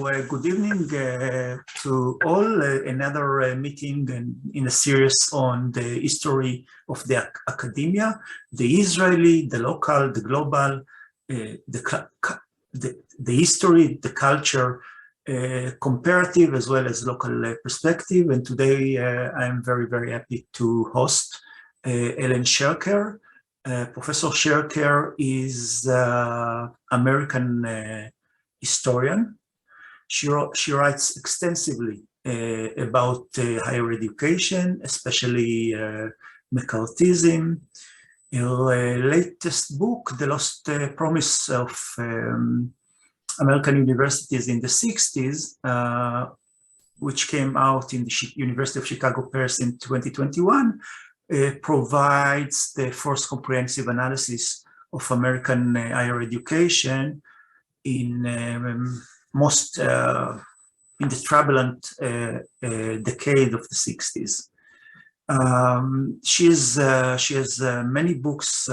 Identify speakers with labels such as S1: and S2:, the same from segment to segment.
S1: good evening to all. Another meeting in a series on the history of the academia, the Israeli, the local, the global, the history, the culture, comparative as well as local perspective. And today I'm very, very happy to host Ellen Schrecker. Professor Schrecker is American historian. She writes extensively about higher education, especially McCarthyism. Her latest book, The Lost Promise of American Universities in the 60s, which came out in the University of Chicago Press in 2021, provides the first comprehensive analysis of American higher education in in the turbulent decade of the 60s. She has many books.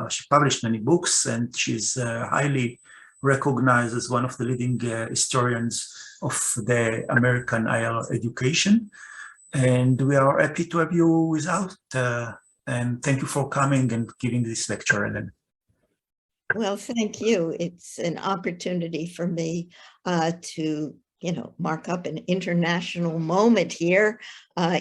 S1: She published many books, and she's highly recognized as one of the leading historians of the American higher education. And we are happy to have you with us. And thank you for coming and giving this lecture, Ellen.
S2: Well, thank you. It's an opportunity for me to, mark up an international moment here,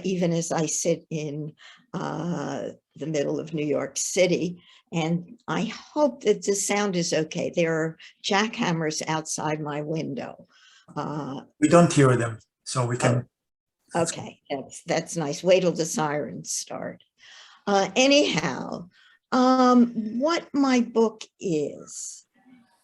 S2: even as I sit in the middle of New York City. And I hope that the sound is okay. There are jackhammers outside my window.
S1: We don't hear them, so we can.
S2: Oh, okay, that's nice. Wait till the sirens start. Anyhow, what my book is,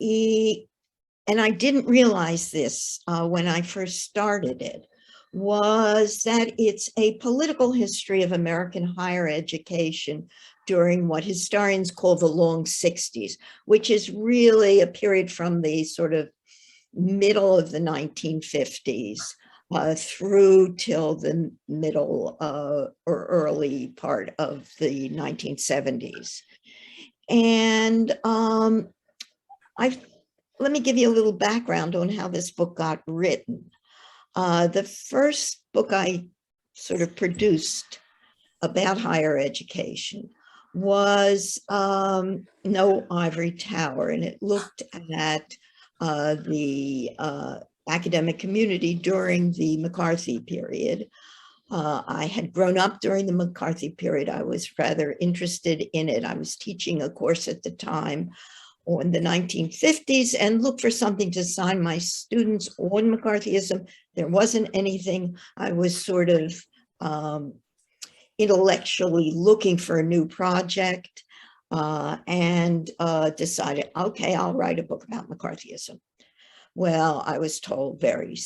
S2: and I didn't realize this when I first started it, was that it's a political history of American higher education during what historians call the long 60s, which is really a period from the sort of middle of the 1950s through till the middle or early part of the 1970s. And let me give you a little background on how this book got written. The first book I sort of produced about higher education was No Ivory Tower, and it looked at the academic community during the McCarthy period. I had grown up during the McCarthy period. I was rather interested in it. I was teaching a course at the time on the 1950s and looked for something to assign my students on McCarthyism. There wasn't anything. I was sort of intellectually looking for a new project and decided, okay, I'll write a book about McCarthyism. Well, I was told very,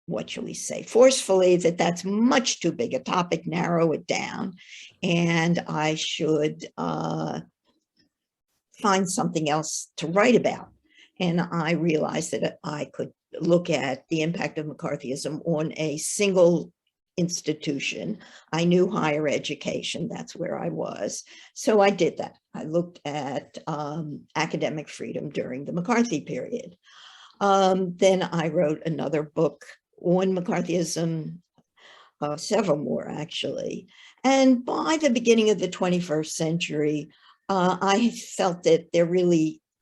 S2: what shall we say, forcefully that that's much too big a topic, narrow it down, and I should find something else to write about. And I realized that I could look at the impact of McCarthyism on a single institution. I knew higher education, that's where I was. So I did that. I looked at academic freedom during the McCarthy period. Then I wrote another book on McCarthyism, several more actually. And by the beginning of the 21st century, I felt that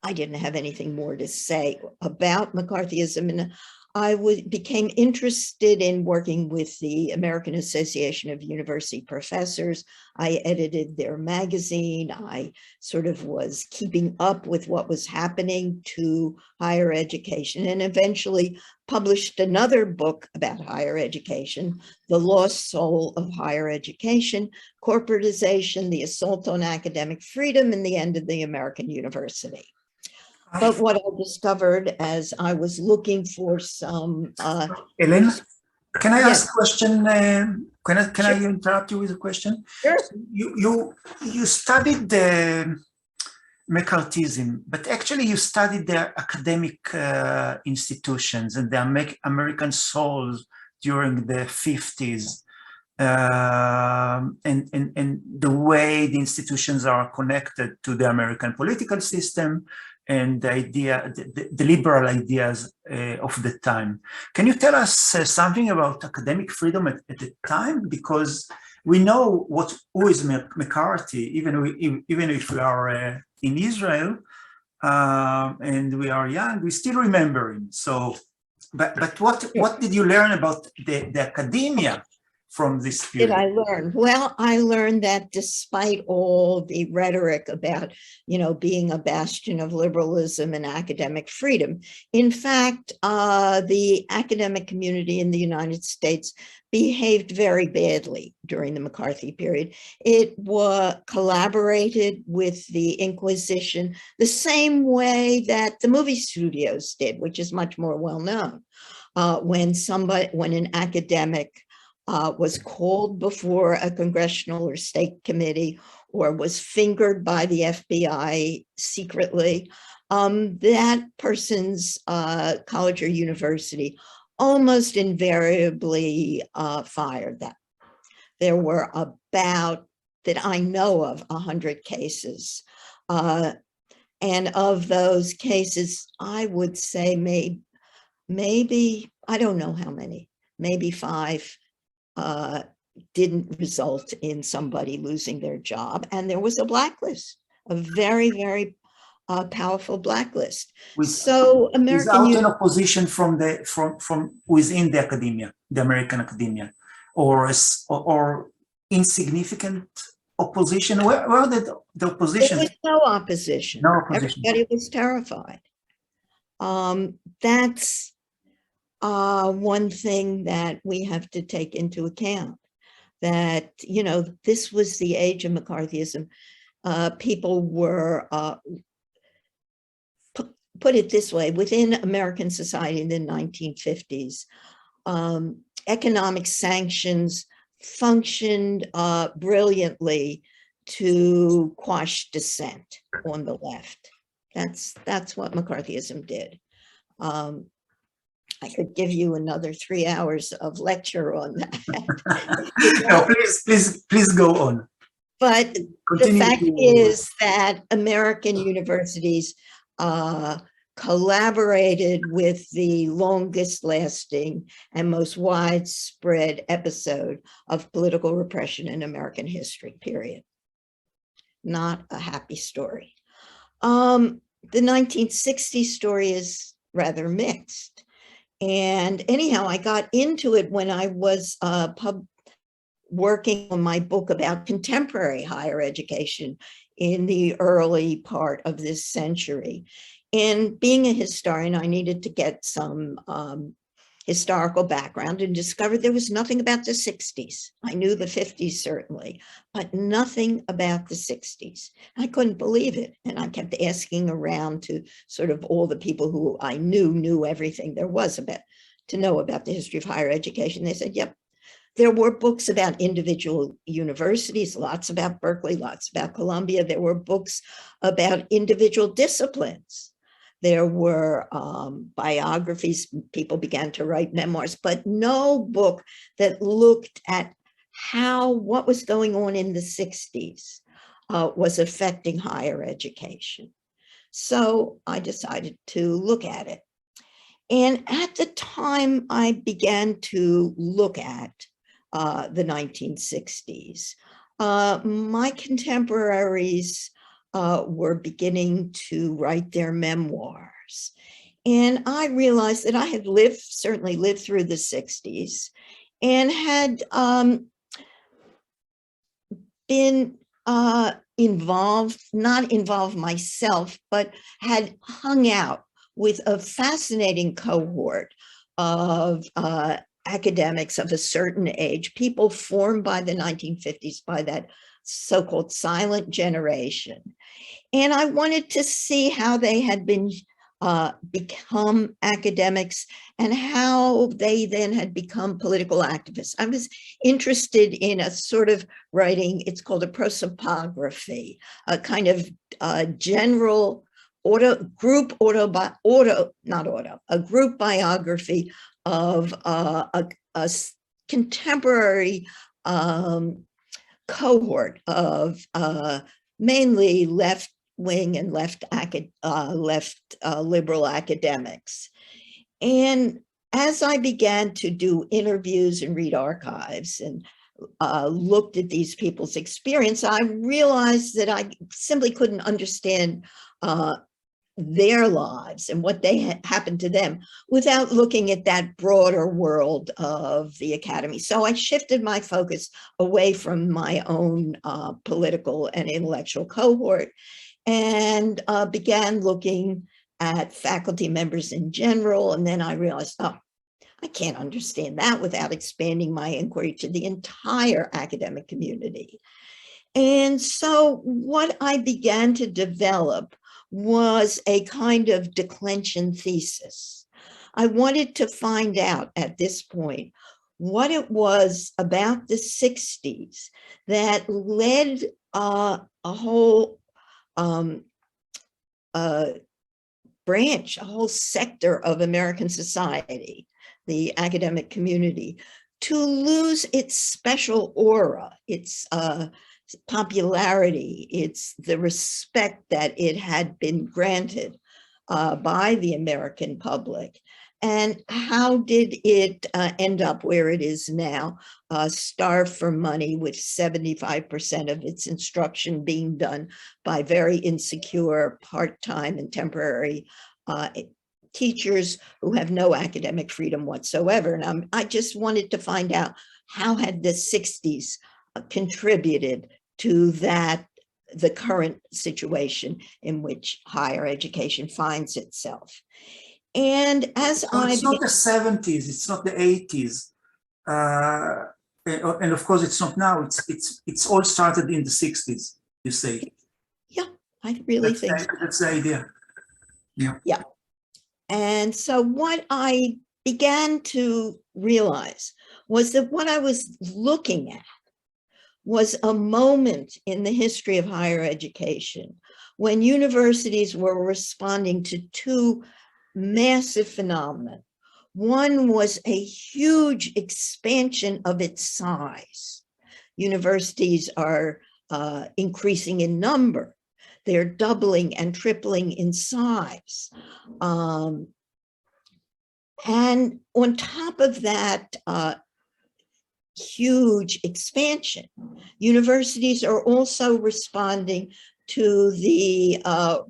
S2: I didn't have anything more to say about McCarthyism, and I became interested in working with the American Association of University Professors. I edited their magazine. I sort of was keeping up with what was happening to higher education, and eventually published another book about higher education, The Lost Soul of Higher Education, Corporatization, the Assault on Academic Freedom, and the End of the American University. But what I discovered as I was looking for some...
S1: Ellen, can I ask a question? Can I interrupt you with a question?
S2: Sure.
S1: You studied the McCarthyism, but actually you studied the academic institutions and the American souls during the 50s. And the way the institutions are connected to the American political system and the liberal ideas of the time. Can you tell us something about academic freedom at the time? Because we know who is McCarthy, even if we are in Israel and we are young, we still remember him. So, but what did you learn about the academia from this period?
S2: Did I learn? Well, I learned that despite all the rhetoric about, being a bastion of liberalism and academic freedom, in fact, the academic community in the United States behaved very badly during the McCarthy period. It collaborated with the Inquisition the same way that the movie studios did, which is much more well known. When an academic was called before a congressional or state committee or was fingered by the FBI secretly, that person's college or university almost invariably fired them. There were about, that I know of, 100 cases. And of those cases, I would say maybe, I don't know how many, maybe 5 didn't result in somebody losing their job. And there was a blacklist, a very, very powerful blacklist. So
S1: without an opposition from within the academia, the American academia, or insignificant opposition. Where did the opposition?
S2: There was no opposition.
S1: No opposition.
S2: Everybody was terrified. That's one thing that we have to take into account, that, this was the age of McCarthyism. People were, put it this way, within American society in the 1950s, economic sanctions functioned brilliantly to quash dissent on the left. That's what McCarthyism did. I could give you another 3 hours of lecture on that.
S1: No, please go on.
S2: But
S1: Continue.
S2: The fact is that American universities collaborated with the longest lasting and most widespread episode of political repression in American history, period. Not a happy story. The 1960s story is rather mixed. And anyhow, I got into it when I was working on my book about contemporary higher education in the early part of this century. And being a historian, I needed to get some historical background and discovered there was nothing about the 60s. I knew the 50s certainly, but nothing about the 60s. I couldn't believe it. And I kept asking around to sort of all the people who I knew everything there was to know about the history of higher education. They said, yep, there were books about individual universities, lots about Berkeley, lots about Columbia. There were books about individual disciplines. There were biographies, people began to write memoirs, but no book that looked at what was going on in the 60s was affecting higher education. So I decided to look at it. And at the time I began to look at the 1960s, my contemporaries were beginning to write their memoirs. And I realized that I had certainly lived through the 60s and had been not involved myself, but had hung out with a fascinating cohort of academics of a certain age, people formed by the 1950s, by that so-called silent generation. And I wanted to see how they had been become academics and how they then had become political activists. I was interested in a sort of writing, it's called a prosopography, a kind of general group biography of a contemporary cohort of mainly left wing and left liberal academics. And as I began to do interviews and read archives and looked at these people's experience, I realized that I simply couldn't understand their lives and what they happened to them without looking at that broader world of the academy. So I shifted my focus away from my own political and intellectual cohort and began looking at faculty members in general. And then I realized, oh, I can't understand that without expanding my inquiry to the entire academic community. And so what I began to develop was a kind of Declension thesis. I wanted to find out at this point what it was about the 60s that led a whole branch, a whole sector of American society, the academic community, to lose its special aura, its popularity, it's the respect that it had been granted by the American public. And how did it end up where it is now, starved for money, with 75% of its instruction being done by very insecure part-time and temporary teachers who have no academic freedom whatsoever. And I just wanted to find out, how had the 60s contributed to that, the current situation in which higher education finds itself. And as
S1: it's not the 70s, it's not the 80s, and of course it's not now. It's all started in the 60s. You say?
S2: Yeah, I really think
S1: that's the idea. Yeah.
S2: Yeah. And so what I began to realize was that what I was looking at was a moment in the history of higher education when universities were responding to two massive phenomena. One was a huge expansion of its size. Universities are increasing in number. They're doubling and tripling in size. And on top of that huge expansion, universities are also responding to the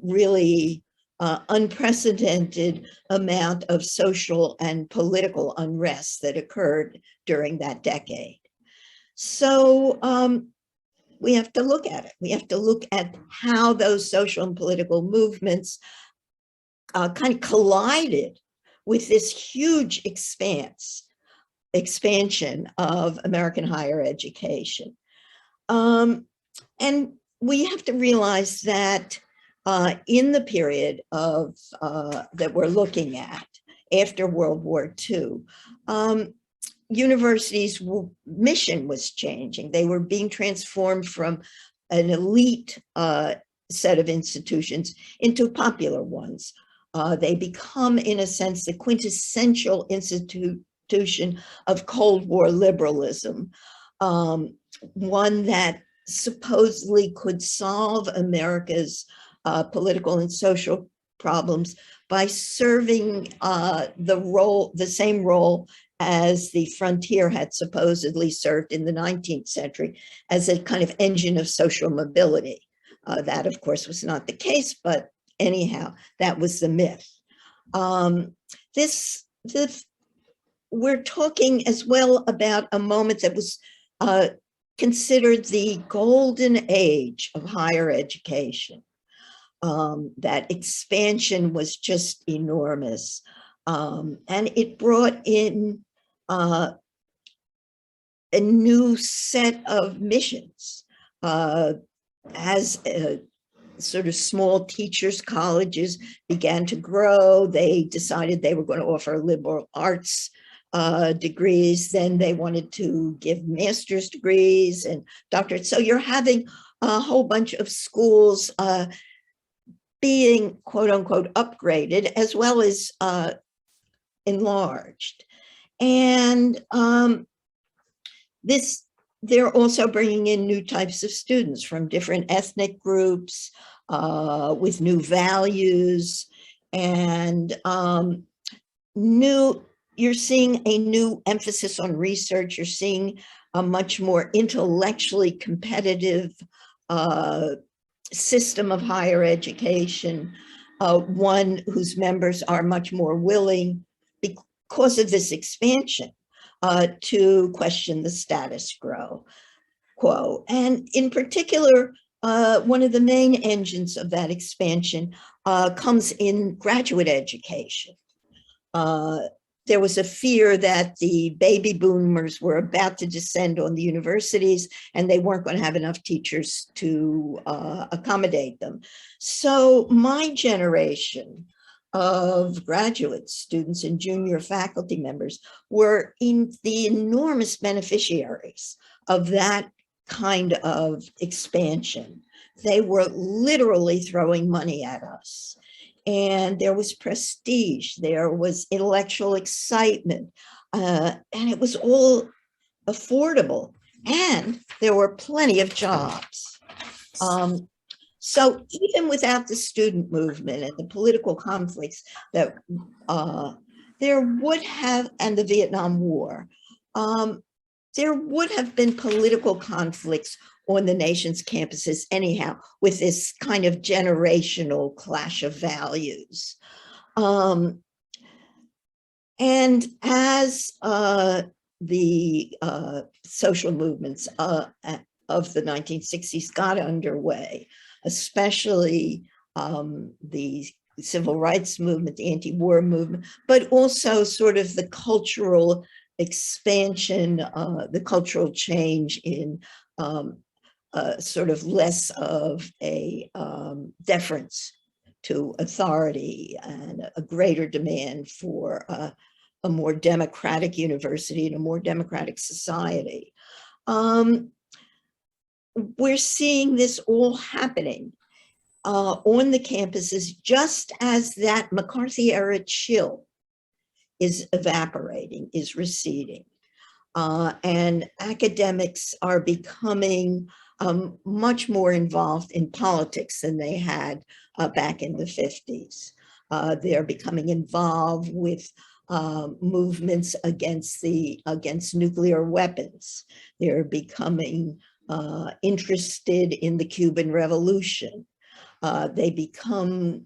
S2: really unprecedented amount of social and political unrest that occurred during that decade. So we have to look at it. We have to look at how those social and political movements kind of collided with this huge expansion of American higher education. And we have to realize that in the period of that we're looking at after World War II, universities' mission was changing. They were being transformed from an elite set of institutions into popular ones. They become, in a sense, the quintessential institution of Cold War liberalism, one that supposedly could solve America's political and social problems by serving the same role as the frontier had supposedly served in the 19th century, as a kind of engine of social mobility. That, of course, was not the case, but anyhow, that was the myth. We're talking as well about a moment that was considered the golden age of higher education. That expansion was just enormous. And it brought in a new set of missions. As sort of small teachers' colleges began to grow, they decided they were going to offer liberal arts degrees. Then they wanted to give master's degrees and doctorates. So you're having a whole bunch of schools being, quote unquote, upgraded as well as enlarged. And this they're also bringing in new types of students from different ethnic groups with new values and you're seeing a new emphasis on research. You're seeing a much more intellectually competitive system of higher education, one whose members are much more willing, because of this expansion, to question the status quo. And in particular, one of the main engines of that expansion comes in graduate education. There was a fear that the baby boomers were about to descend on the universities and they weren't going to have enough teachers to accommodate them. So my generation of graduate students and junior faculty members were in the enormous beneficiaries of that kind of expansion. They were literally throwing money at us. And there was prestige, there was intellectual excitement, and it was all affordable. And there were plenty of jobs. So even without the student movement and the political conflicts that there would have, and the Vietnam War, there would have been political conflicts on the nation's campuses anyhow, with this kind of generational clash of values. And as the social movements of the 1960s got underway, especially the civil rights movement, the anti-war movement, but also sort of the cultural expansion, the cultural change in sort of less of a deference to authority and a greater demand for a more democratic university and a more democratic society. We're seeing this all happening on the campuses just as that McCarthy era chill is evaporating, is receding. And academics are becoming much more involved in politics than they had back in the 50s. They're becoming involved with movements against nuclear weapons. They're becoming interested in the Cuban Revolution. They become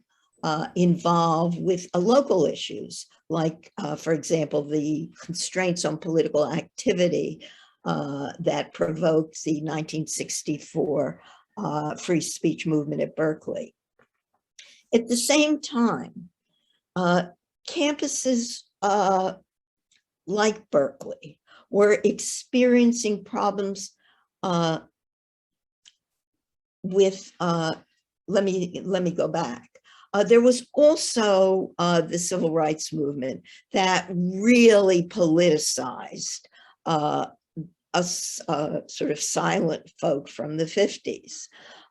S2: involved with local issues, like, for example, the constraints on political activity that provoked the 1964 free speech movement at Berkeley. At the same time, campuses like Berkeley were experiencing problems with, let me go back. There was also the civil rights movement that really politicized us sort of silent folk from the 50s.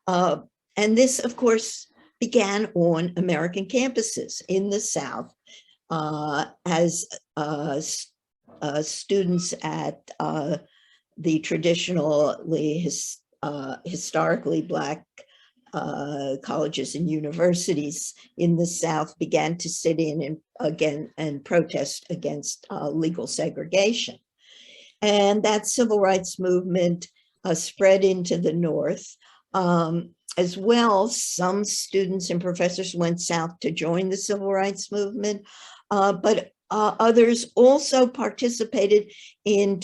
S2: And this, of course, began on American campuses in the South as students at the traditionally historically Black colleges and universities in the South began to sit in and protest against legal segregation. And that civil rights movement spread into the North. As well, some students and professors went south to join the civil rights movement, but others also participated in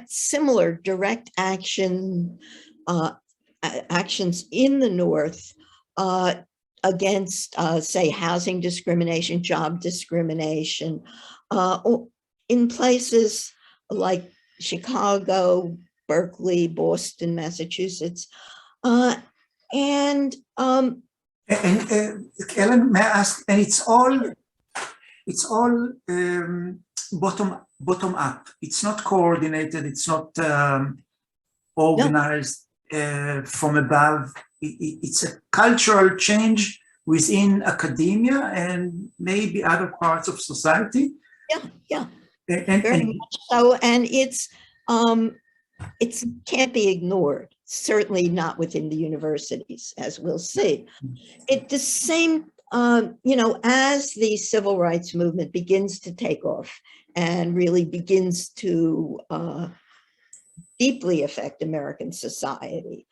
S2: similar direct actions in the North against, say, housing discrimination, job discrimination, in places like Chicago, Berkeley, Boston, Massachusetts. Ellen,
S1: may I ask, and it's all bottom up. It's not coordinated. It's not organized from above. It's a cultural change within academia and maybe other parts of society.
S2: Yeah. Very much so, and it's it can't be ignored, certainly not within the universities, as we'll see. At the same, as the civil rights movement begins to take off and really begins to deeply affect American society,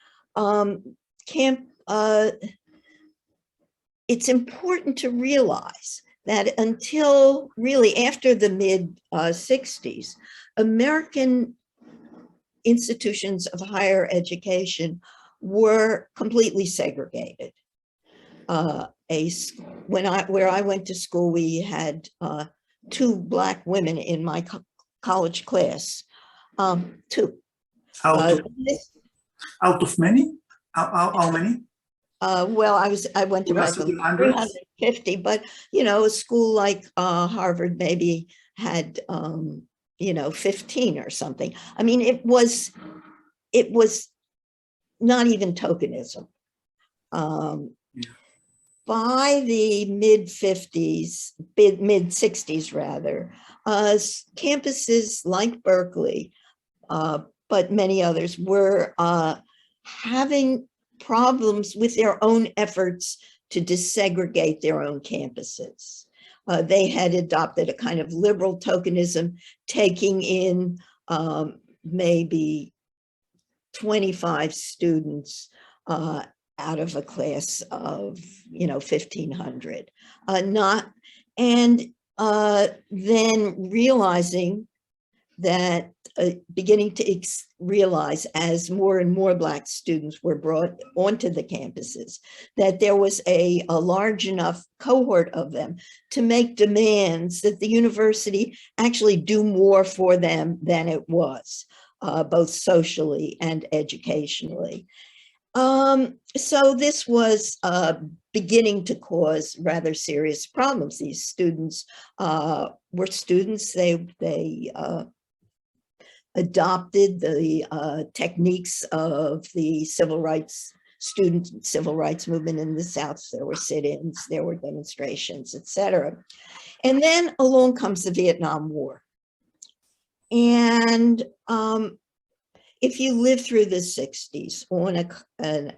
S2: it's important to realize that until really after the mid-60s, American institutions of higher education were completely segregated. Where I went to school, we had 2 Black women in my college class. 2.
S1: Out of many? How many?
S2: Well, I went to Berkeley, 350, but a school like Harvard maybe had 15 or something. I mean, it was not even tokenism. By the mid-50s, mid-60s rather, campuses like Berkeley, but many others, were having problems with their own efforts to desegregate their own campuses. They had adopted a kind of liberal tokenism, taking in maybe 25 students out of a class of 1,500. Then realizing that, beginning to realize as more and more Black students were brought onto the campuses, that there was a large enough cohort of them to make demands that the university actually do more for them than it was, both socially and educationally. So this was beginning to cause rather serious problems. These students were students. They adopted the techniques of the civil rights movement in the South. There were sit-ins, there were demonstrations, etc. And then along comes the Vietnam War. And if you live through the 60s in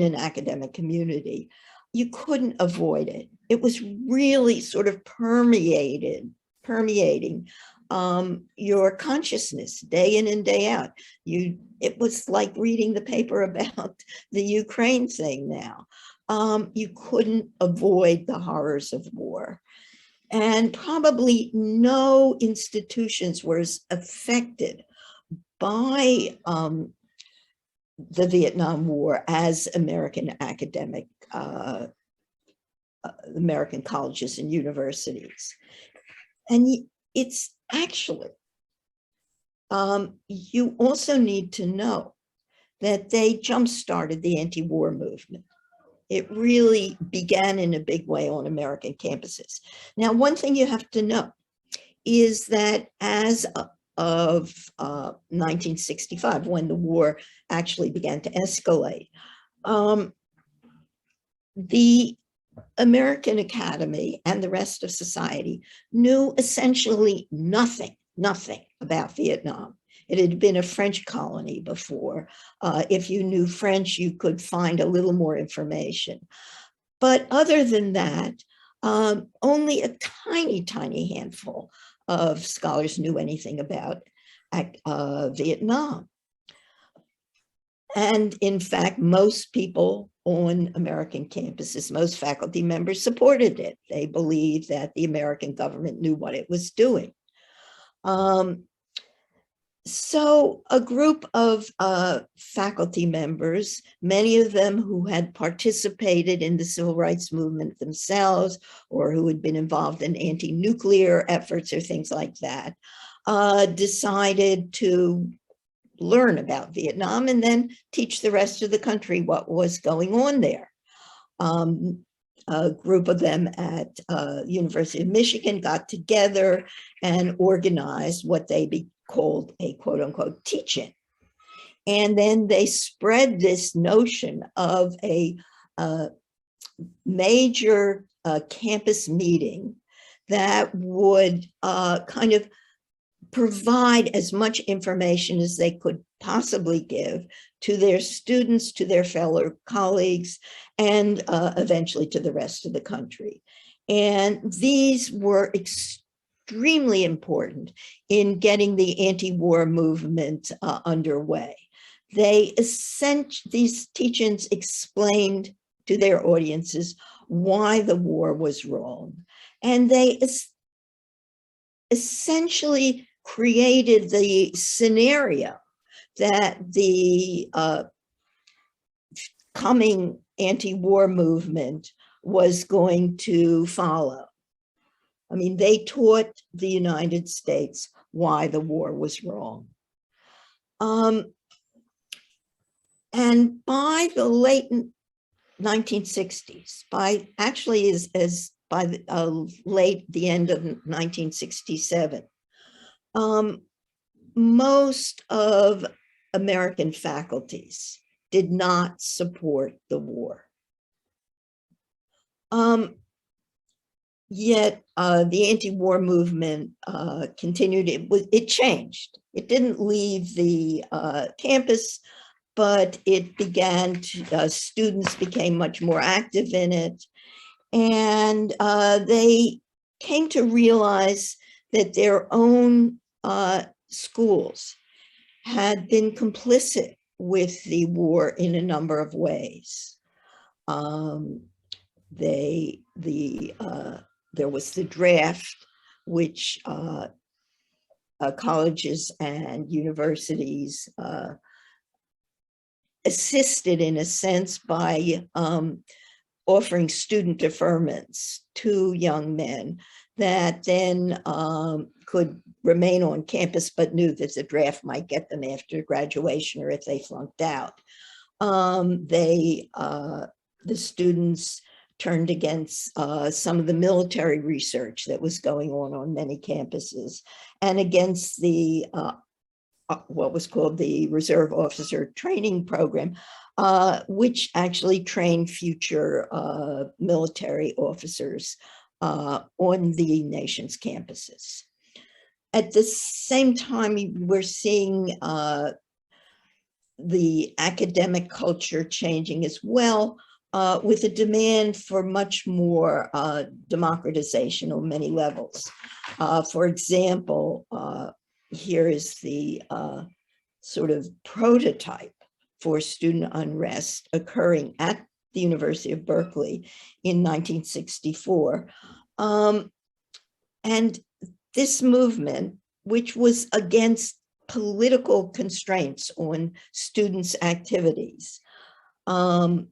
S2: an academic community, you couldn't avoid it. It was really sort of permeating your consciousness day in and day out. It was like reading the paper about the Ukraine thing now. You couldn't avoid the horrors of war. And probably no institutions were as affected by the Vietnam War as American American colleges and universities. And it's actually, you also need to know that they jump-started the anti-war movement. It really began in a big way on American campuses. Now, one thing you have to know is that as of 1965, when the war actually began to escalate, the American Academy and the rest of society knew essentially nothing about Vietnam. It had been a French colony before. If you knew French, you could find a little more information. But other than that, only a tiny handful of scholars knew anything about Vietnam. And in fact, most people on American campuses, most faculty members supported it. They believed that the American government knew what it was doing. So a group of faculty members, many of them who had participated in the civil rights movement themselves, or who had been involved in anti-nuclear efforts or things like that, decided to learn about Vietnam and then teach the rest of the country what was going on there. A group of them at University of Michigan got together and organized what they called a quote unquote teach-in. And then they spread this notion of a major campus meeting that would kind of provide as much information as they could possibly give to their students, to their fellow colleagues, and eventually to the rest of the country. And these were extremely important in getting the anti-war movement underway. These teach-ins explained to their audiences why the war was wrong. And they essentially created the scenario that the coming anti-war movement was going to follow. I mean, they taught the United States why the war was wrong. And by the late 1960s, by the end of 1967, most of American faculties did not support the war. Yet the anti-war movement continued. It changed. It didn't leave the campus, but it began to, students became much more active in it. And they came to realize that their own schools had been complicit with the war in a number of ways. There was the draft, which colleges and universities assisted in a sense by offering student deferments to young men that then could remain on campus, but knew that the draft might get them after graduation or if they flunked out. The students turned against some of the military research that was going on many campuses, and against the what was called the Reserve Officer Training Program, which actually trained future military officers on the nation's campuses. At the same time, we're seeing the academic culture changing as well, with a demand for much more democratization on many levels. For example, here is the sort of prototype for student unrest occurring at the University of Berkeley in 1964. And this movement, which was against political constraints on students' activities, broke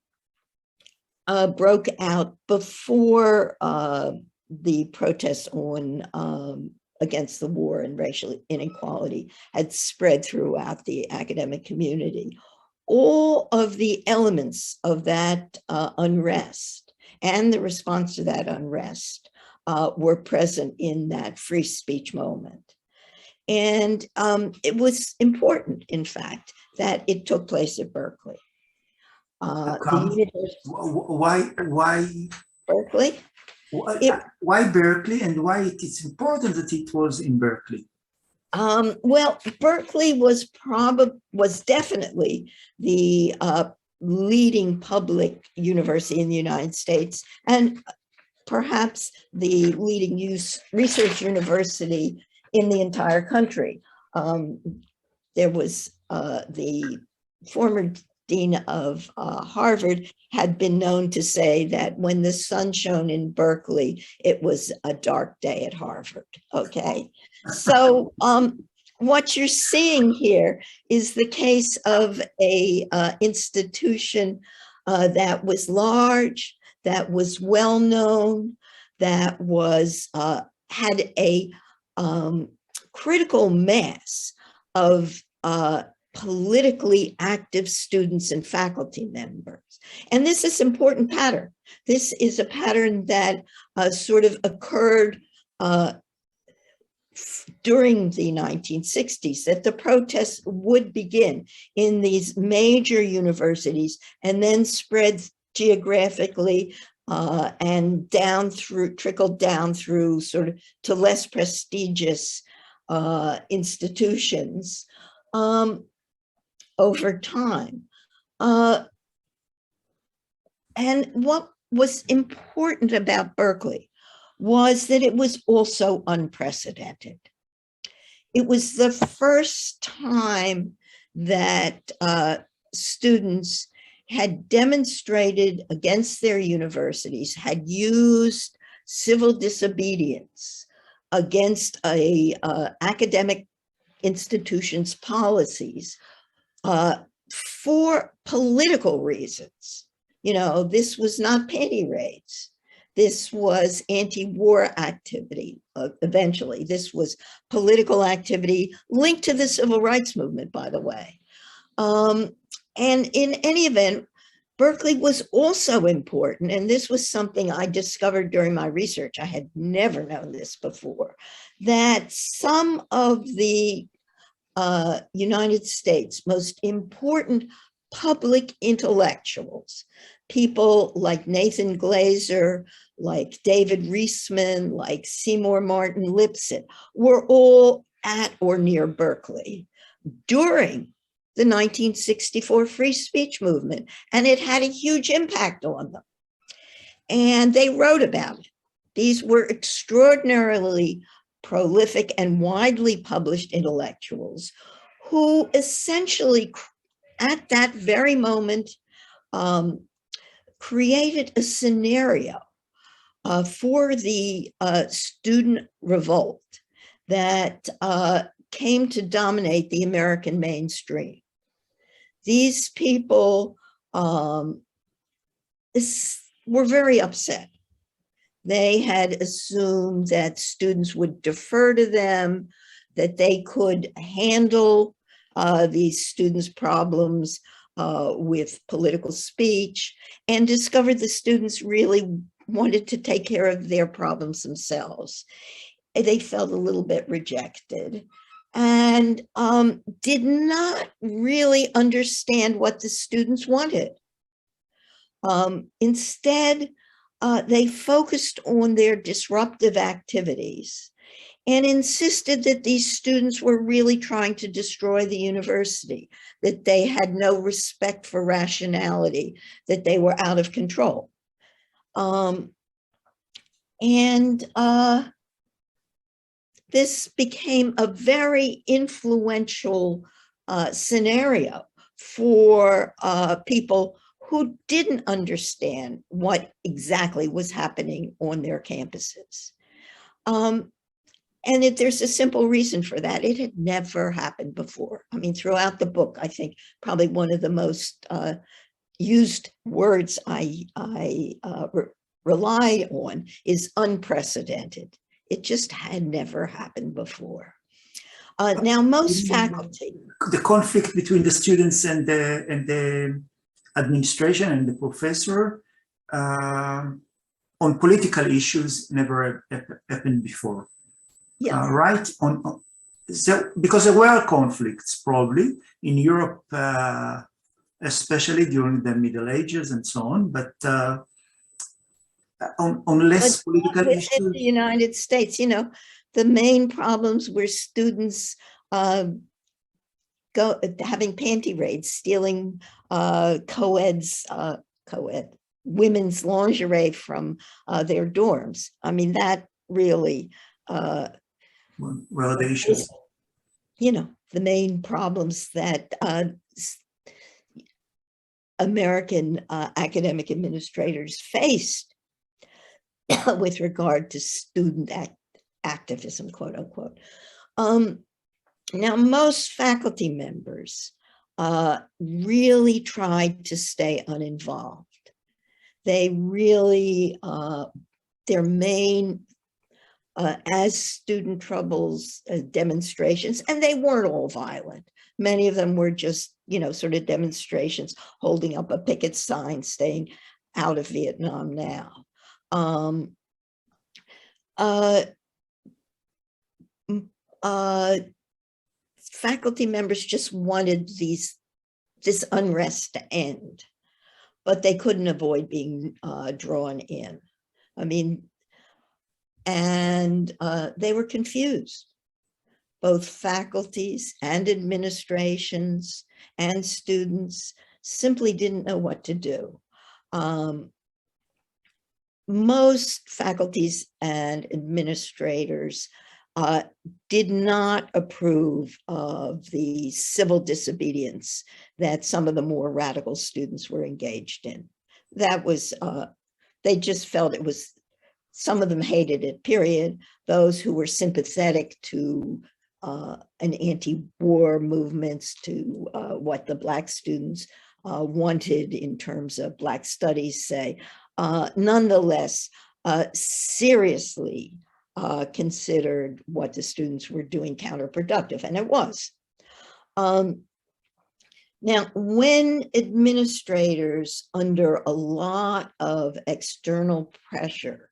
S2: out before the protests against the war and racial inequality had spread throughout the academic community. All of the elements of that unrest and the response to that unrest were present in that free speech moment. And it was important, in fact, that it took place at Berkeley.
S1: Why
S2: Berkeley?
S1: Why Berkeley, and why it is important that it was in Berkeley?
S2: Well, Berkeley was definitely the leading public university in the United States, and perhaps the leading research university in the entire country. There was the former dean of Harvard had been known to say that when the sun shone in Berkeley, it was a dark day at Harvard, okay? So what you're seeing here is the case of a institution that was large, that was well-known, that was had a critical mass of politically active students and faculty members. And this is an important pattern. This is a pattern that sort of occurred during the 1960s, that the protests would begin in these major universities and then spread geographically and trickled down through sort of to less prestigious institutions over time. And what was important about Berkeley was that it was also unprecedented. It was the first time that students had demonstrated against their universities, had used civil disobedience against a academic institution's policies for political reasons. You know, this was not panty raids. This was anti-war activity, eventually. This was political activity linked to the civil rights movement, by the way. And in any event, Berkeley was also important, and this was something I discovered during my research. I had never known this before, that some of the United States' most important public intellectuals, people like Nathan Glaser, like David Reisman, like Seymour Martin Lipset, were all at or near Berkeley during the 1964 free speech movement, and it had a huge impact on them. And they wrote about it. These were extraordinarily prolific and widely published intellectuals who essentially, at that very moment, created a scenario for the student revolt that came to dominate the American mainstream. These people were very upset. They had assumed that students would defer to them, that they could handle these students' problems with political speech, and discovered the students really wanted to take care of their problems themselves. They felt a little bit rejected and did not really understand what the students wanted. Instead, they focused on their disruptive activities and insisted that these students were really trying to destroy the university, that they had no respect for rationality, that they were out of control. This became a very influential scenario for people who didn't understand what exactly was happening on their campuses. And there's a simple reason for that. It had never happened before. I mean, throughout the book, I think probably one of the most used words I rely on is unprecedented. It just had never happened before. Now, most faculty.
S1: The conflict between the students and the administration and the professor on political issues never happened before.
S2: Yes.
S1: Right? So, because there were conflicts probably in Europe, especially during the Middle Ages and so on, but on less political issues.
S2: In the United States, you know, the main problems were students having panty raids, stealing women's lingerie from their dorms. I mean, that really
S1: well, the issues.
S2: You know, the main problems that American academic administrators faced with regard to student activism, quote unquote. Now, most faculty members really tried to stay uninvolved. They really, their main, as student troubles demonstrations, and they weren't all violent. Many of them were just, you know, sort of demonstrations, holding up a picket sign saying, "Out of Vietnam now." Faculty members just wanted this unrest to end, but they couldn't avoid being drawn in. I mean, and they were confused. both faculties and administrations and students simply didn't know what to do. Most faculties and administrators did not approve of the civil disobedience that some of the more radical students were engaged in. That was, they just felt it was, some of them hated it, period. Those who were sympathetic to an anti-war movements, to what the Black students wanted in terms of Black studies, say, nonetheless, seriously considered what the students were doing counterproductive, and it was. Now, when administrators, under a lot of external pressure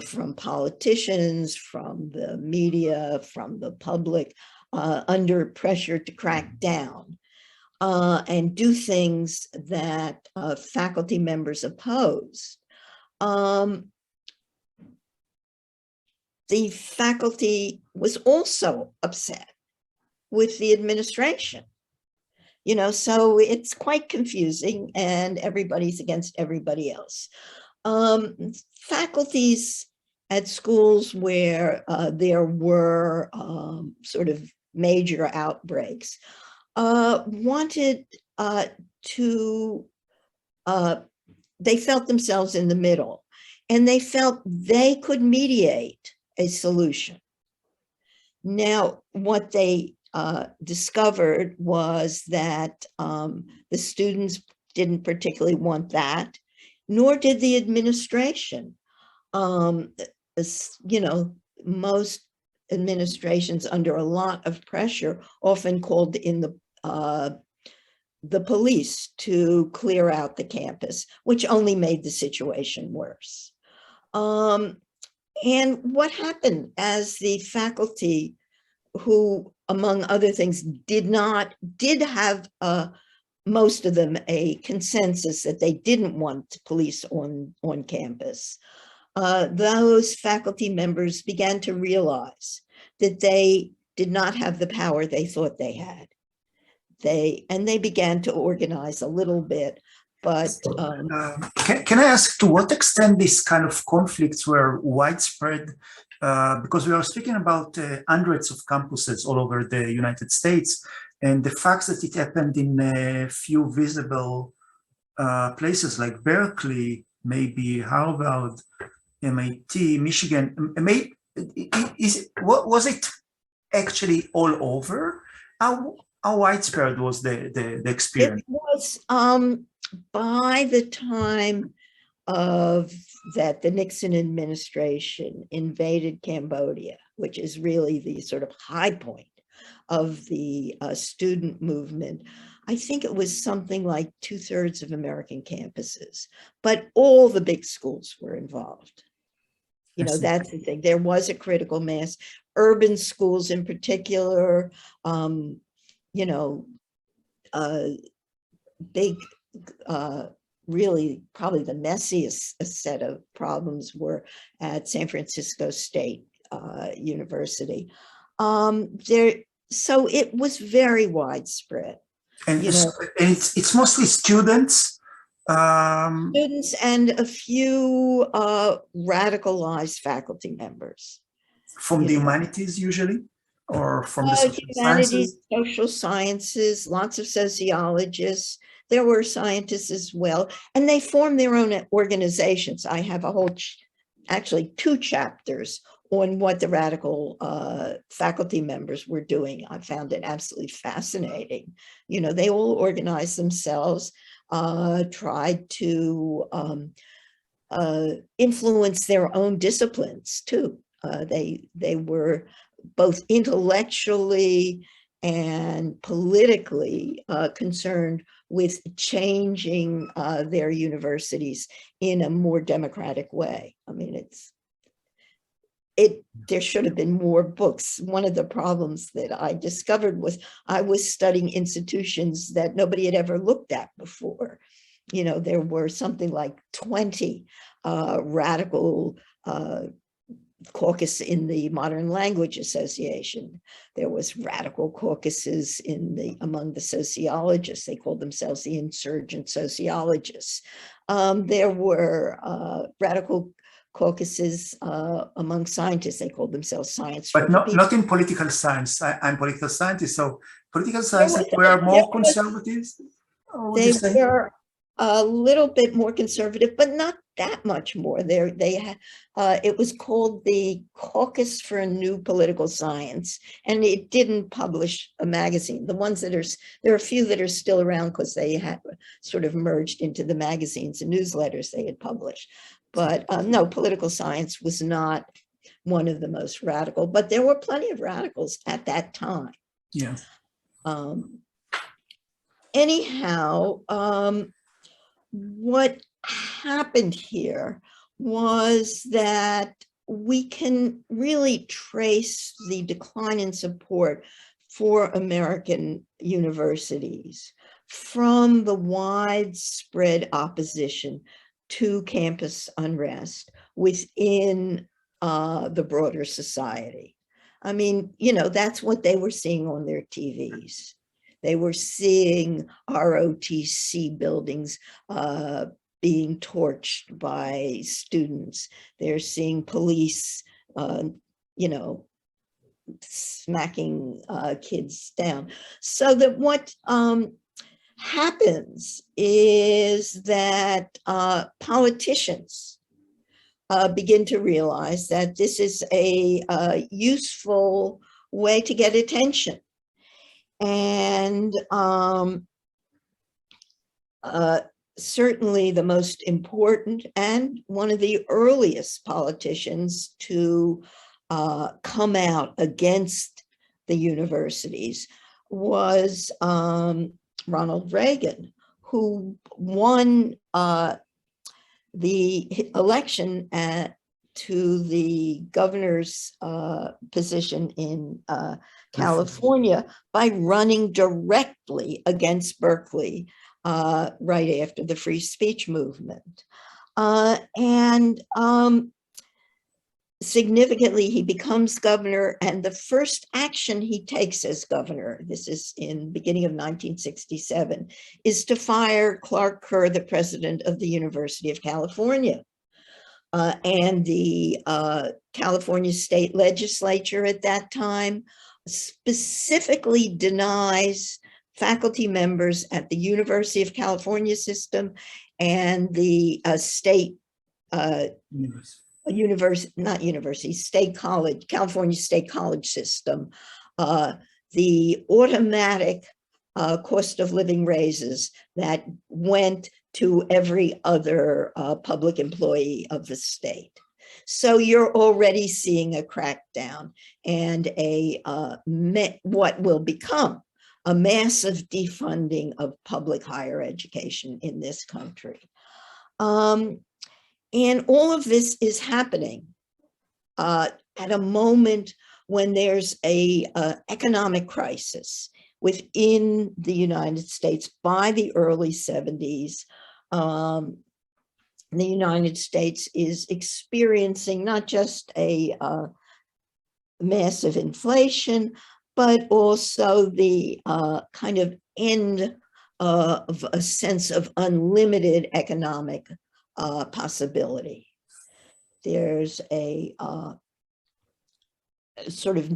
S2: from politicians, from the media, from the public, under pressure to crack down and do things that faculty members opposed, the faculty was also upset with the administration. You know, so it's quite confusing and everybody's against everybody else. Faculties at schools where there were sort of major outbreaks wanted to, they felt themselves in the middle, and they felt they could mediate a solution. Now, what they discovered was that the students didn't particularly want that, nor did the administration. You know, most administrations under a lot of pressure often called in the police to clear out the campus, which only made the situation worse. And what happened as the faculty, who, among other things, did have most of them a consensus that they didn't want police on campus, those faculty members began to realize that they did not have the power they thought they had. They began to organize a little bit, but
S1: can I ask, to what extent these kind of conflicts were widespread? Because we are speaking about hundreds of campuses all over the United States, and the fact that it happened in a few visible places like Berkeley, maybe Harvard, MIT, Michigan, was it actually all over? How widespread was the experience?
S2: It was by the time of that the Nixon administration invaded Cambodia, which is really the sort of high point of the student movement. I think it was something like 2/3 of American campuses, but all the big schools were involved. You know, that's the thing. There was a critical mass. Urban schools in particular, you know, big, really probably the messiest set of problems were at San Francisco State University. So it was very widespread.
S1: And, you know, it's mostly students.
S2: Students and a few radicalized faculty members.
S1: From the humanities usually? Or from the
S2: humanities, social sciences, lots of sociologists. There were scientists as well, and they formed their own organizations. I have a whole, actually 2 chapters on what the radical faculty members were doing. I found it absolutely fascinating. You know, they all organized themselves, tried to influence their own disciplines too. They were both intellectually and politically concerned with changing their universities in a more democratic way. I mean, there should have been more books. One of the problems that I discovered was I was studying institutions that nobody had ever looked at before. You know, there were something like 20 radical caucus in the Modern Language Association. There was radical caucuses among the sociologists. They called themselves the insurgent sociologists. There were radical caucuses among scientists. They called themselves science.
S1: But not in political science. I'm political scientist, so political science were more conservatives.
S2: They were a little bit more conservative, but not that much more. It was called the Caucus for a New Political Science, and it didn't publish a magazine. The ones that there are a few that are still around because they had sort of merged into the magazines and newsletters they had published. But no, political science was not one of the most radical, but there were plenty of radicals at that time.
S1: Yeah.
S2: Anyhow, what happened here was that we can really trace the decline in support for American universities from the widespread opposition to campus unrest within the broader society. I mean, that's what they were seeing on their TVs. They were seeing ROTC buildings being torched by students. They're seeing police, smacking kids down. So that what happens is that politicians begin to realize that this is a useful way to get attention. And certainly the most important and one of the earliest politicians to come out against the universities was Ronald Reagan, who won the election to the governor's position in California by running directly against Berkeley right after the free speech movement. Significantly, he becomes governor, and the first action he takes as governor, this is in the beginning of 1967, is to fire Clark Kerr, the president of the University of California. And the California state legislature at that time specifically denies faculty members at the University of California system and the state state college, California State College system, the automatic cost of living raises that went to every other public employee of the state. So you're already seeing a crackdown and what will become a massive defunding of public higher education in this country. And all of this is happening at a moment when there's a economic crisis within the United States. By the early 70s, the United States is experiencing not just a massive inflation, but also the kind of end of a sense of unlimited economic possibility. There's a sort of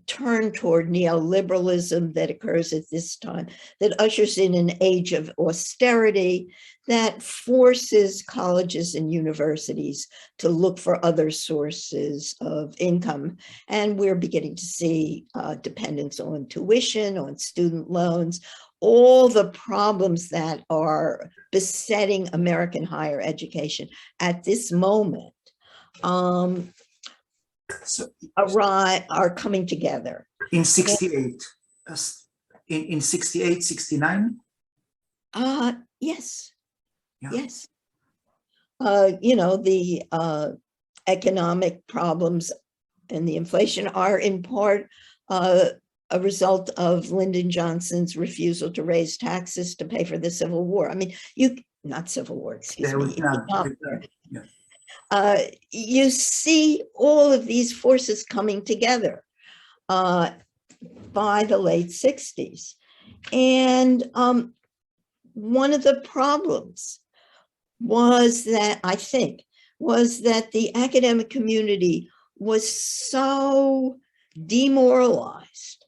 S2: turn toward neoliberalism that occurs at this time that ushers in an age of austerity that forces colleges and universities to look for other sources of income. And we're beginning to see dependence on tuition, on student loans, all the problems that are besetting American higher education at this moment are coming together.
S1: In 68, in 68, 69?
S2: Yes.
S1: Yeah.
S2: Yes. The economic problems and the inflation are in part a result of Lyndon Johnson's refusal to raise taxes to pay for the Civil War. I mean, not Civil War, excuse me. you see all of these forces coming together by the late 60s. And one of the problems was that, I think, was that the academic community was so demoralized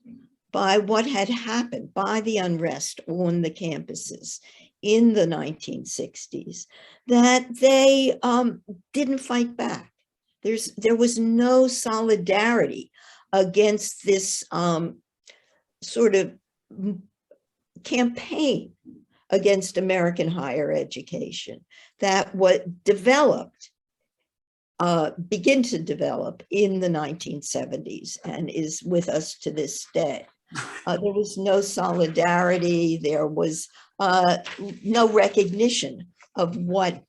S2: by what had happened, by the unrest on the campuses in the 1960s, that they didn't fight back. There was no solidarity against this sort of campaign against American higher education that began to develop in the 1970s and is with us to this day. There was no solidarity. There was no recognition of what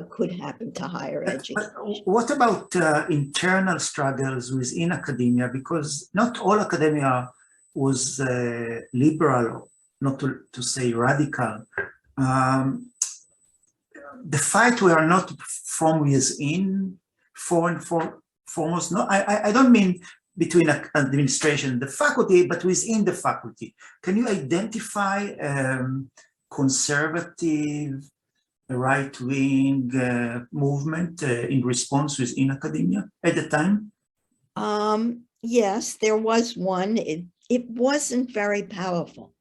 S2: could happen to higher education.
S1: But what about internal struggles within academia? Because not all academia was liberal, not to say radical. The fight were not from within, foremost. No, I don't mean between administration and the faculty, but within the faculty. Can you identify conservative, right-wing movement in response within academia at the time?
S2: Yes, there was one. It wasn't very powerful.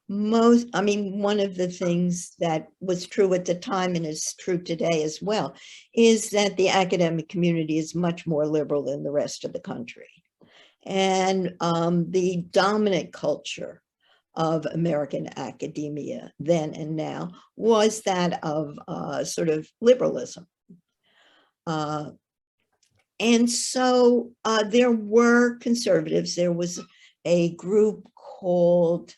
S2: One of the things that was true at the time and is true today as well is that the academic community is much more liberal than the rest of the country. And the dominant culture of American academia then and now was that of sort of liberalism. And so there were conservatives. There was a group called,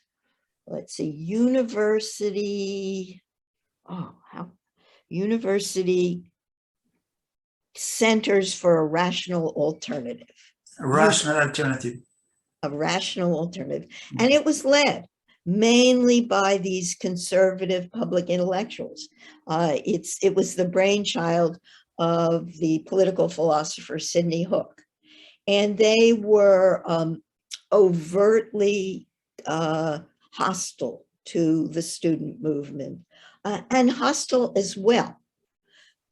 S2: let's see, University Centers for a Rational Alternative.
S1: A rational alternative.
S2: A rational alternative. And it was led mainly by these conservative public intellectuals. It was the brainchild of the political philosopher Sidney Hook. And they were overtly hostile to the student movement and hostile as well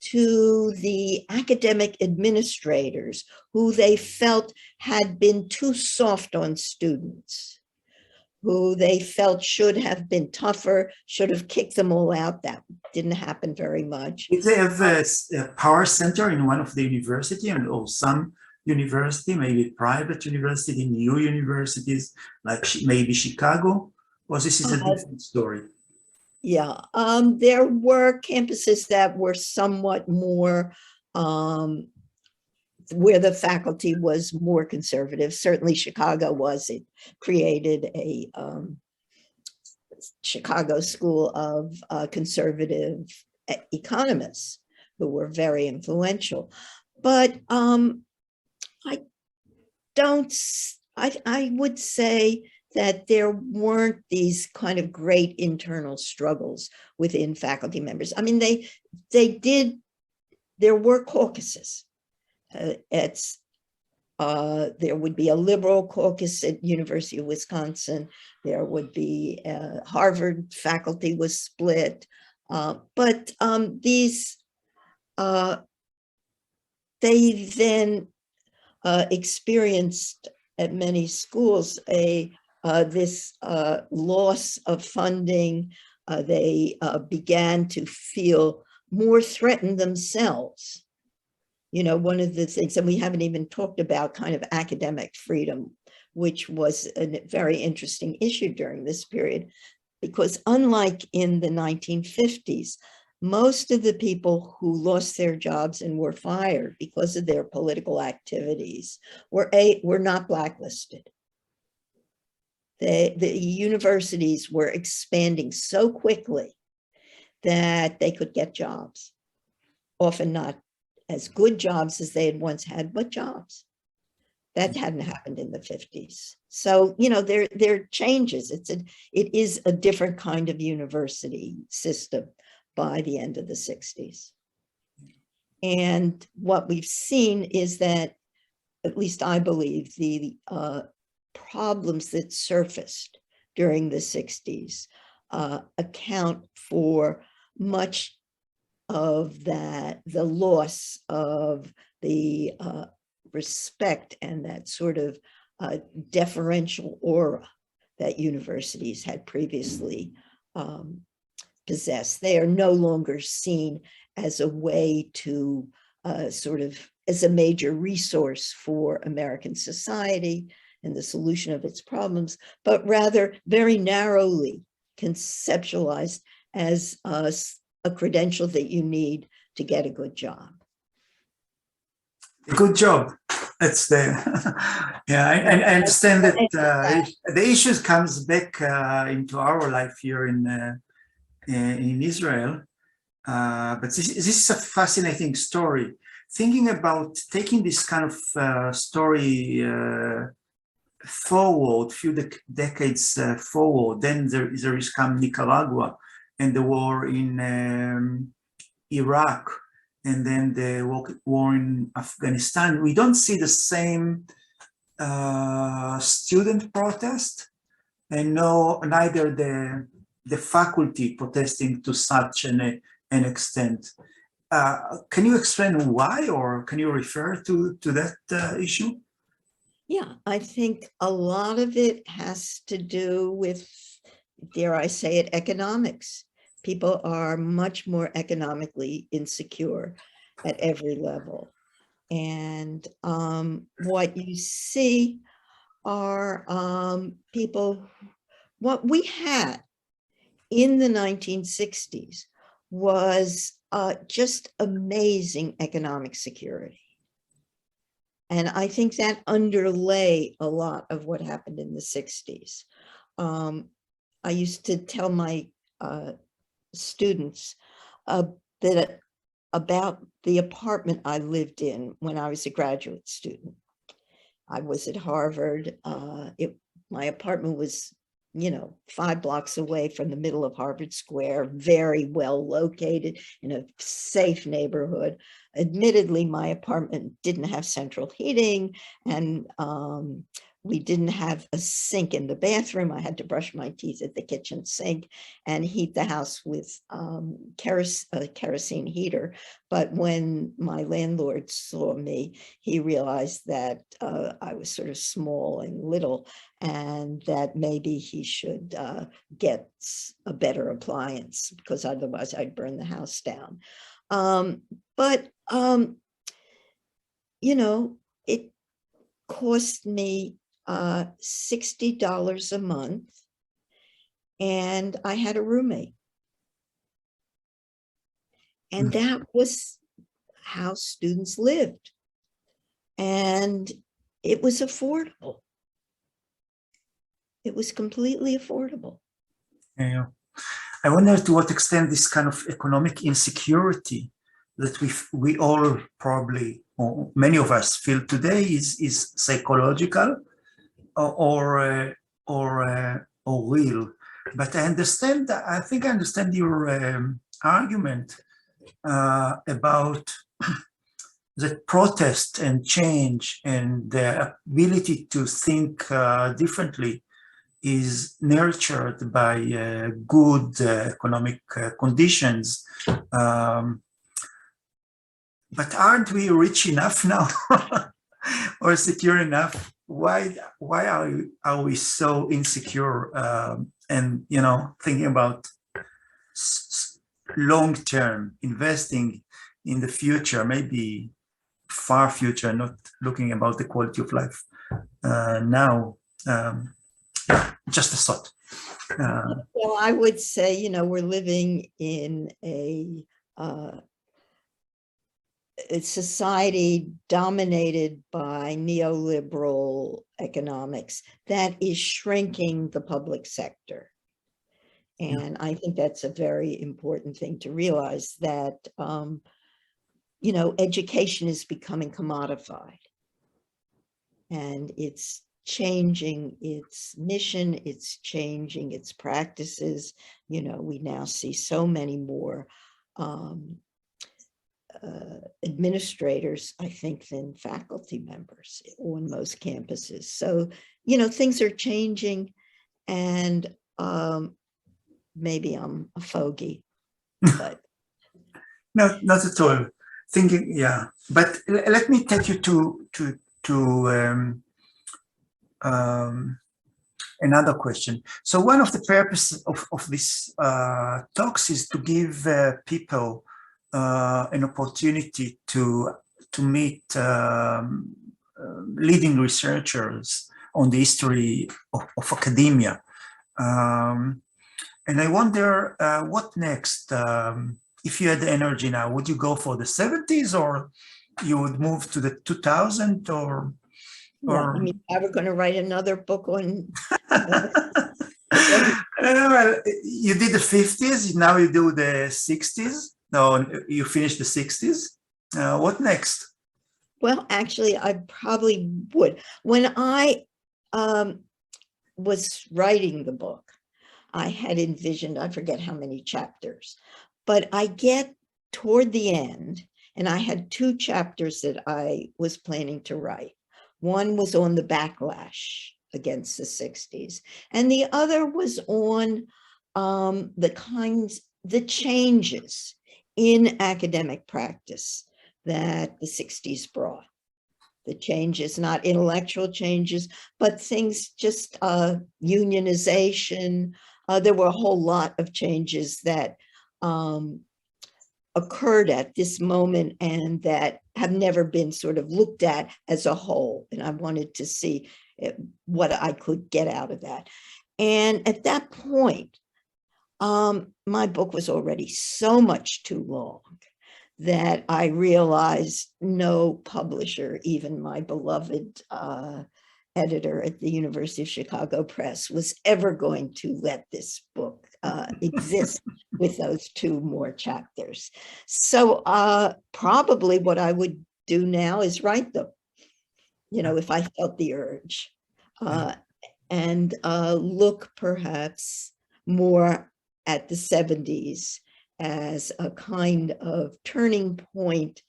S2: to the academic administrators who they felt had been too soft on students, who they felt should have been tougher, should have kicked them all out. That didn't happen very much.
S1: Did they have a power center in one of the university or some university, maybe private university, new universities, like maybe Chicago? Or this is a different story?
S2: Yeah, there were campuses that were somewhat more, where the faculty was more conservative. Certainly Chicago was. It created a Chicago School of Conservative Economists who were very influential. But I would say that there weren't these kind of great internal struggles within faculty members. I mean, there were caucuses. There would be a liberal caucus at University of Wisconsin. There would be Harvard faculty was split. But they then experienced at many schools this loss of funding. They began to feel more threatened themselves. You know, one of the things, and we haven't even talked about kind of academic freedom, which was a very interesting issue during this period, because unlike in the 1950s, most of the people who lost their jobs and were fired because of their political activities were not blacklisted. The universities were expanding so quickly that they could get jobs, often not as good jobs as they had once had, but jobs. That hadn't happened in the 50s. So, you know, there are changes. It is a different kind of university system by the end of the 60s. And what we've seen is that, at least I believe, the problems that surfaced during the 60s account for much of that, the loss of the respect and that sort of deferential aura that universities had previously possessed. They are no longer seen as a way to sort of as a major resource for American society and the solution of its problems, but rather very narrowly conceptualized as a credential that you need to get a good job.
S1: A good job. That's the yeah. I understand that the issues comes back into our life here in Israel. But this is a fascinating story. Thinking about taking this kind of story forward, few decades forward, then there is come Nicaragua and the war in Iraq, and then the war in Afghanistan. We don't see the same student protest, and neither the faculty protesting to such an extent. Can you explain why, or can you refer to that issue?
S2: Yeah, I think a lot of it has to do with, dare I say it, economics. People are much more economically insecure at every level. And what you see are people, what we had in the 1960s was just amazing economic security. And I think that underlay a lot of what happened in the 60s. I used to tell my students that about the apartment I lived in when I was a graduate student. I was at Harvard. My apartment was, 5 blocks away from the middle of Harvard Square, very well located in a safe neighborhood. Admittedly, my apartment didn't have central heating, and we didn't have a sink in the bathroom. I had to brush my teeth at the kitchen sink and heat the house with kerosene heater. But when my landlord saw me, he realized that I was sort of small and little, and that maybe he should get a better appliance, because otherwise I'd burn the house down. It cost me $60 a month, and I had a roommate. And that was how students lived. And it was affordable. It was completely affordable.
S1: Yeah. I wonder to what extent this kind of economic insecurity that we all probably, or many of us feel today, is psychological or real. But I think I understand your argument about the protest and change and the ability to think differently is nurtured by good economic conditions. But aren't we rich enough now or secure enough? Why are we so insecure and thinking about long-term investing in the future, maybe far future, not looking about the quality of life now? Just a thought.
S2: Well, I would say, we're living in a society dominated by neoliberal economics that is shrinking the public sector. And I think that's a very important thing to realize, that, education is becoming commodified, and it's changing its mission, it's changing its practices. We now see so many more administrators, I think, than faculty members on most campuses. So, you know, things are changing, and maybe I'm a fogey, but
S1: no, not at all. Thinking, yeah. But let me take you to another question. So one of the purposes of this talks is to give people an opportunity to meet leading researchers on the history of academia. And I wonder what next? If you had the energy now, would you go for the 70s, or you would move to the 2000, or?
S2: I mean, I was going to write another book on.
S1: Well, you did the 50s, now you do the 60s. No, you finished the 60s. What next?
S2: Well, actually, I probably would. When I was writing the book, I had envisioned, I forget how many chapters, but I get toward the end, and I had 2 chapters that I was planning to write. One was on the backlash against the 60s, and the other was on the changes in academic practice that the 60s brought. The changes, not intellectual changes, but things just unionization. There were a whole lot of changes that occurred at this moment and that have never been sort of looked at as a whole. And I wanted to see what I could get out of that. And at that point, my book was already so much too long that I realized no publisher, even my beloved editor at the University of Chicago Press, was ever going to let this book exist with those 2 more chapters. So probably what I would do now is write them, you know, if I felt the urge, and look perhaps more at the 70s as a kind of turning point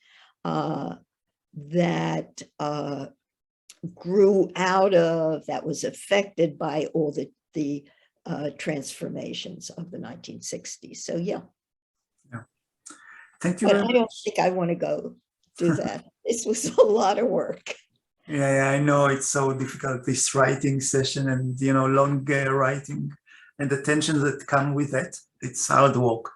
S2: that grew out of, that was affected by all the transformations of the 1960s. So yeah.
S1: Thank you.
S2: But I don't think I want to go do that. This was a lot of work.
S1: Yeah, I know it's so difficult, this writing session, and you know, long writing and the tensions that come with that. It's hard work.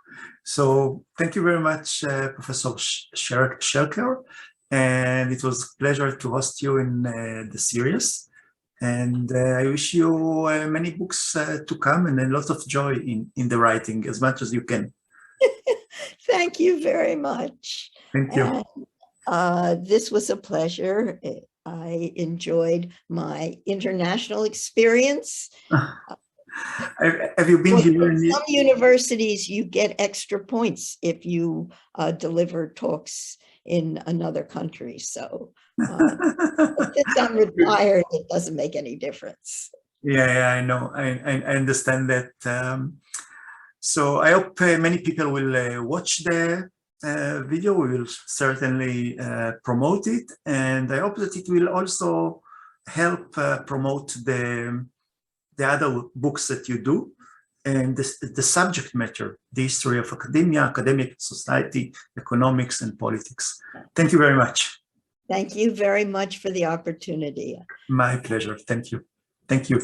S1: So thank you very much, Professor Schrecker. And it was a pleasure to host you in the series. And I wish you many books to come, and a lot of joy in the writing, as much as you can.
S2: Thank you very much.
S1: Thank you.
S2: And, this was a pleasure. I enjoyed my international experience.
S1: Have you been here?
S2: In some universities, you get extra points if you deliver talks in another country. So since I'm retired, it doesn't make any difference.
S1: Yeah, I know. I understand that. So I hope many people will watch the video. We will certainly promote it. And I hope that it will also help promote the other books that you do, and the subject matter, the history of academia, academic society, economics, and politics. Thank you very much.
S2: Thank you very much for the opportunity.
S1: My pleasure. Thank you. Thank you.